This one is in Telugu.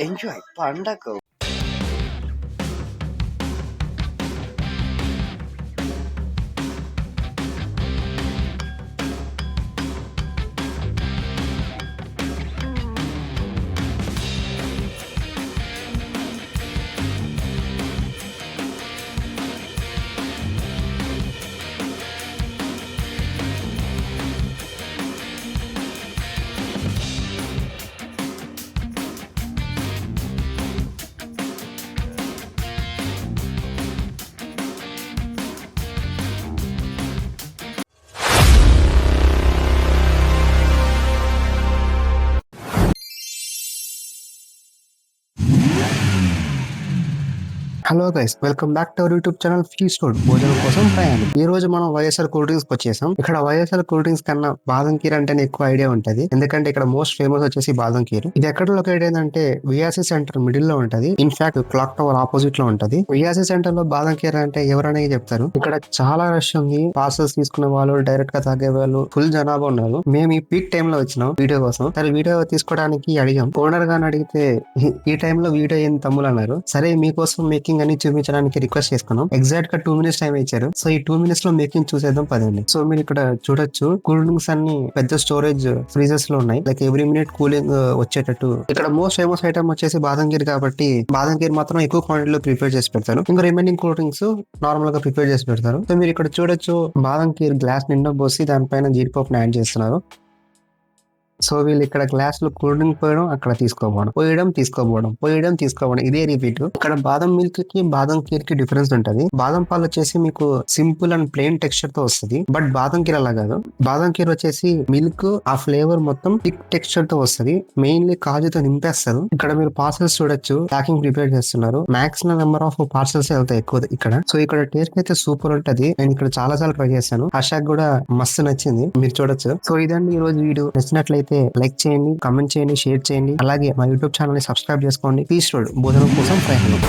ఎంజాయ్ పండగ. Hello guys, welcome back to our YouTube channel feast food భోజనం కోసం ప్రయాణం. ఈ రోజు మనం వైఎస్ఆర్ కూల్ డ్రింక్స్ వచ్చేసాం. ఇక్కడ వైఎస్ఆర్ కూల్ డ్రింక్స్ కన్నా బాదం కీర్ అంటేనే ఎక్కువ ఐడియా ఉంటది, ఎందుకంటే ఇక్కడ మోస్ట్ ఫేమస్ వచ్చేసి బాదం కీర్. ఇది ఎక్కడ లొకేట్ అయిందంటే విఆర్సీ సెంటర్ మిడిల్ లో ఉంటది. ఇన్ఫాక్ట్ క్లాక్ టవర్ ఆపోజిట్ లో ఉంటది. విఆర్సీ సెంటర్ లో బాదం కీర్ అంటే ఎవరనేది చెప్తారు. ఇక్కడ చాలా రష్ ఉంది. పార్సల్స్ తీసుకునే వాళ్ళు, డైరెక్ట్ గా తాగే వాళ్ళు ఫుల్ జనాభా ఉన్నారు. మేము ఈ పీక్ టైమ్ లో వచ్చినాం వీడియో కోసం. సరే వీడియో తీసుకోవడానికి అడిగాం. ఓనర్ గాని అడిగితే ఈ టైమ్ లో వీడియో ఏం తమ్ములు అన్నారు. సరే మీకోసం మేకింగ్ అని చూపించడానికి రిక్వెస్ట్ చేసుకున్నాం. ఎగ్జాక్ట్ గా 2 minutes టైం ఇచ్చారు. సో ఈ 2 minutes లో మేకింగ్ చూసేద్దాం పదండి. సో మీరు ఇక్కడ చూడొచ్చు, కూల్ డ్రింక్స్ అన్ని పెద్ద స్టోరేజ్ ఫ్రీజర్స్ లో ఉన్నాయి. లైక్ ఎవ్రీ మినిట్ కూలింగ్ వచ్చేటట్టు. ఇక్కడ మోస్ట్ ఫేమస్ ఐటమ్ వచ్చేసి బాదం కీర్ కాబట్టి బాదం కీర్ మాత్రం ఎక్కువ క్వాంటిటీలో ప్రిపేర్ చేసి పెడతారు. ఇంకా రిమైనింగ్ కూల్ డ్రింక్స్ నార్మల్ గా ప్రిపేర్ చేసి పెడతారు. సో మీరు ఇక్కడ చూడొచ్చు, బాదం కీర్ గ్లాస్ నిండా పోసి దానిపైన జీడిపప్పుని యాడ్ చేస్తున్నారు. సో వీళ్ళు ఇక్కడ గ్లాస్ లో కూల్ డ్రింక్ పోయడం, అక్కడ తీసుకోపోవడం, పోయడం ఇదే రిపీట్. ఇక్కడ బాదం మిల్క్ కి బాదం కీర్ కి డిఫరెన్స్ ఉంటది. బాదం పాలు వచ్చేసి మీకు సింపుల్ అండ్ ప్లెయిన్ టెక్స్చర్ తో వస్తుంది. బట్ బాదం కీర్ అలా కాదు. బాదం కీర్ వచ్చేసి మిల్క్ ఆ ఫ్లేవర్ మొత్తం థిక్ టెక్స్చర్ తో వస్తుంది. మెయిన్లీ కాజుతో నింపేస్తారు. ఇక్కడ మీరు పార్సల్స్ చూడొచ్చు, ప్యాకింగ్ ప్రిపేర్ చేస్తున్నారు. మాక్సిమం నెంబర్ ఆఫ్ పార్సల్స్ వెళ్తాయి ఎక్కువ ఇక్కడ. సో ఇక్కడ టేస్ట్ అయితే సూపర్ ఉంటది. నేను ఇక్కడ చాలా ట్రై చేశాను. హర్షాక్ కూడా మస్తు నచ్చింది, మీరు చూడొచ్చు. సో ఇదండి ఈ రోజు వీడియో. నచ్చినట్లయితే లైక్ చేయండి, కమెంట్ చేయండి, షేర్ చేయండి. అలాగే మా యూట్యూబ్ ఛానల్ ని సబ్స్క్రైబ్ చేసుకోండి. ఫీస్ట్ ఫుడ్ భోజనం కోసం ప్రయాణం.